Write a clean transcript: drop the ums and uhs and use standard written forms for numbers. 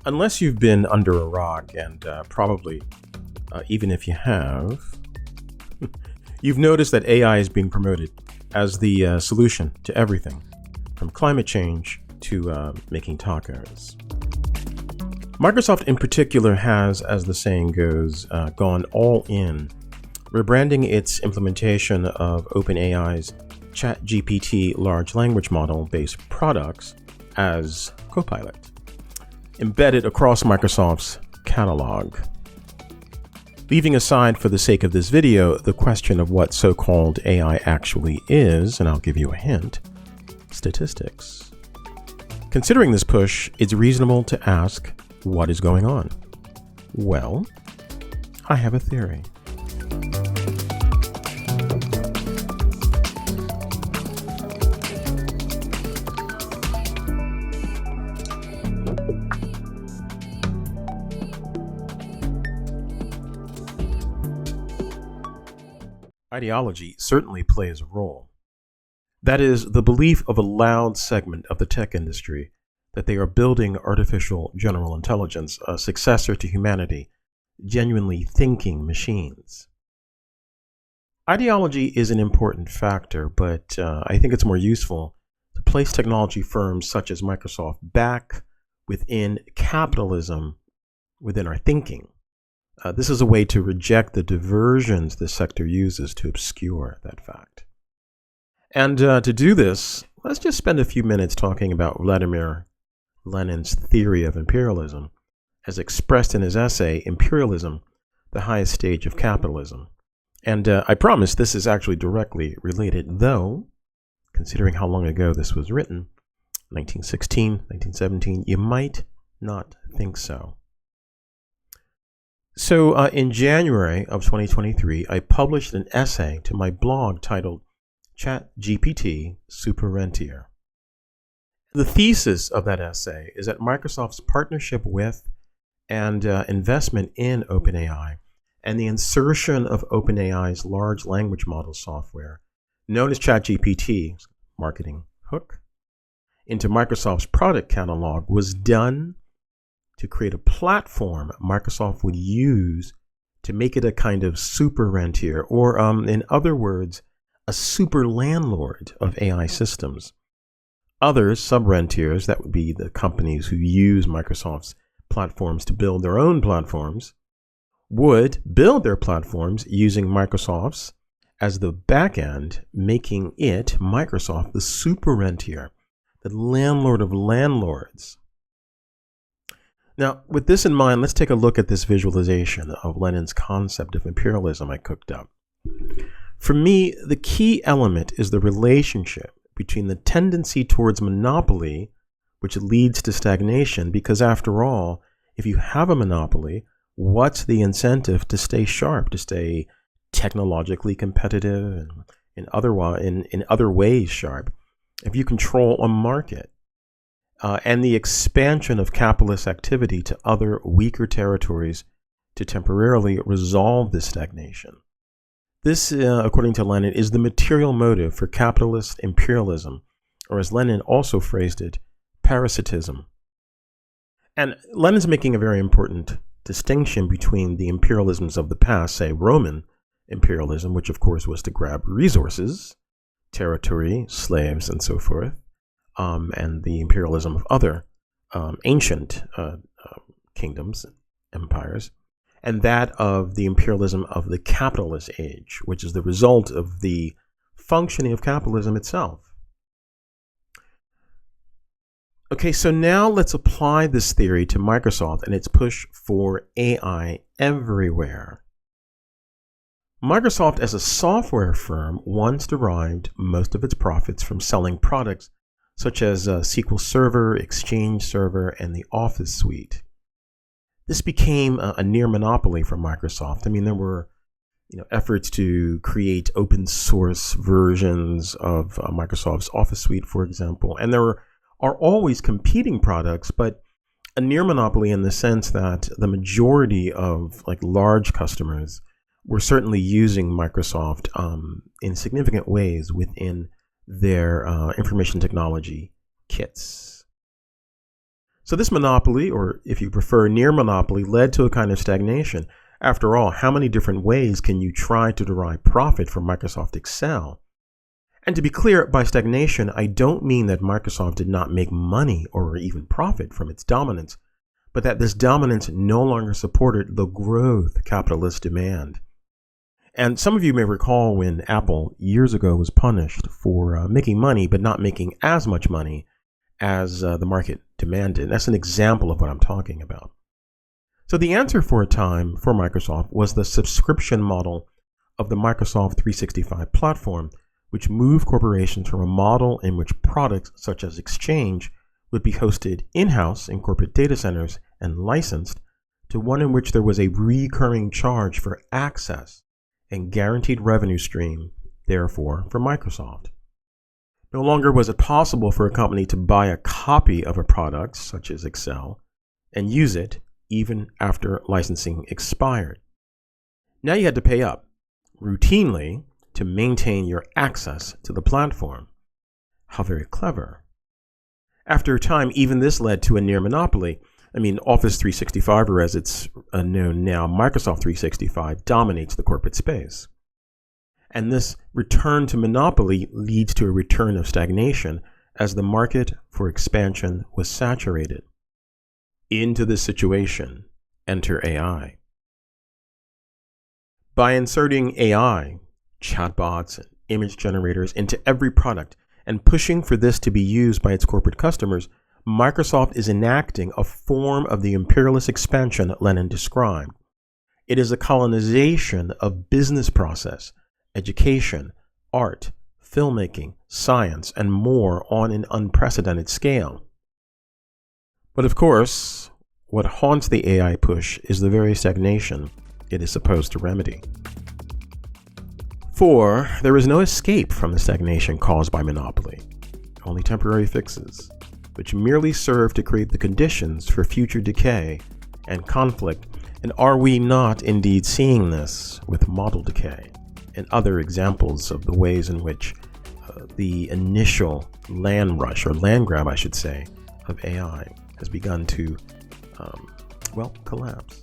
Unless you've been under a rock, and probably even if you have, you've noticed that AI is being promoted as the solution to everything, from climate change to making tacos. Microsoft in particular has, as the saying goes, gone all in, rebranding its implementation of OpenAI's ChatGPT large language model based products as Copilot, embedded across Microsoft's catalog. Leaving aside, for the sake of this video, the question of what so-called AI actually is, and I'll give you a hint: statistics. Considering this push, it's reasonable to ask, what is going on? Well, I have a theory. Ideology certainly plays a role. That is, the belief of a loud segment of the tech industry that they are building artificial general intelligence, a successor to humanity, genuinely thinking machines. Ideology is an important factor, but I think it's more useful to place technology firms such as Microsoft back within capitalism, within our thinking. This is a way to reject the diversions this sector uses to obscure that fact. And to do this, let's just spend a few minutes talking about Vladimir Lenin's theory of imperialism, as expressed in his essay, Imperialism, the Highest Stage of Capitalism. And I promise this is actually directly related, though, considering how long ago this was written, 1916, 1917, you might not think so. So in January of 2023, I published an essay to my blog titled ChatGPT Super Rentier. The thesis of that essay is that Microsoft's partnership with and investment in OpenAI and the insertion of OpenAI's large language model software, known as ChatGPT, marketing hook, into Microsoft's product catalog was done to create a platform Microsoft would use to make it a kind of super rentier, or in other words, a super landlord of AI systems. Other sub-rentiers, that would be the companies who use Microsoft's platforms to build their own platforms, would build their platforms using Microsoft's as the back end, making it, Microsoft, the super rentier, the landlord of landlords. Now, with this in mind, let's take a look at this visualization of Lenin's concept of imperialism I cooked up. For me, the key element is the relationship between the tendency towards monopoly, which leads to stagnation, because after all, if you have a monopoly, what's the incentive to stay sharp, to stay technologically competitive and in other ways sharp? If you control a market, and the expansion of capitalist activity to other weaker territories to temporarily resolve this stagnation. This, according to Lenin, is the material motive for capitalist imperialism, or as Lenin also phrased it, parasitism. And Lenin's making a very important distinction between the imperialisms of the past, say Roman imperialism, which of course was to grab resources, territory, slaves, and so forth, and the imperialism of other ancient kingdoms, empires, and that of the imperialism of the capitalist age, which is the result of the functioning of capitalism itself. Okay, so now let's apply this theory to Microsoft and its push for AI everywhere. Microsoft, as a software firm, once derived most of its profits from selling products such as SQL Server, Exchange Server, and the Office Suite. This became a near monopoly for Microsoft. I mean, there were efforts to create open source versions of Microsoft's Office Suite, for example, and there are always competing products, but a near monopoly in the sense that the majority of large customers were certainly using Microsoft in significant ways within their information technology kits. So this monopoly, or if you prefer near monopoly, led to a kind of stagnation. After all, how many different ways can you try to derive profit from Microsoft Excel? And to be clear, by stagnation, I don't mean that Microsoft did not make money or even profit from its dominance, but that this dominance no longer supported the growth capitalist demand. And some of you may recall when Apple years ago was punished for making money, but not making as much money as the market demanded. That's an example of what I'm talking about. So the answer for a time for Microsoft was the subscription model of the Microsoft 365 platform, which moved corporations from a model in which products such as Exchange would be hosted in-house in corporate data centers and licensed, to one in which there was a recurring charge for access and guaranteed revenue stream, therefore, for Microsoft. No longer was it possible for a company to buy a copy of a product, such as Excel, and use it even after licensing expired. Now you had to pay up, routinely, to maintain your access to the platform. How very clever. After a time, even this led to a near monopoly. Office 365, or as it's known now, Microsoft 365, dominates the corporate space. And this return to monopoly leads to a return of stagnation as the market for expansion was saturated. Into this situation, enter AI. By inserting AI, chatbots, and image generators into every product and pushing for this to be used by its corporate customers, Microsoft is enacting a form of the imperialist expansion Lenin described. It is a colonization of business process, education, art, filmmaking, science, and more on an unprecedented scale. But of course, what haunts the AI push is the very stagnation it is supposed to remedy. For there is no escape from the stagnation caused by monopoly, only temporary fixes, which merely serve to create the conditions for future decay and conflict. And are we not indeed seeing this with model decay and other examples of the ways in which the initial land rush, or land grab, I should say, of AI has begun to, collapse?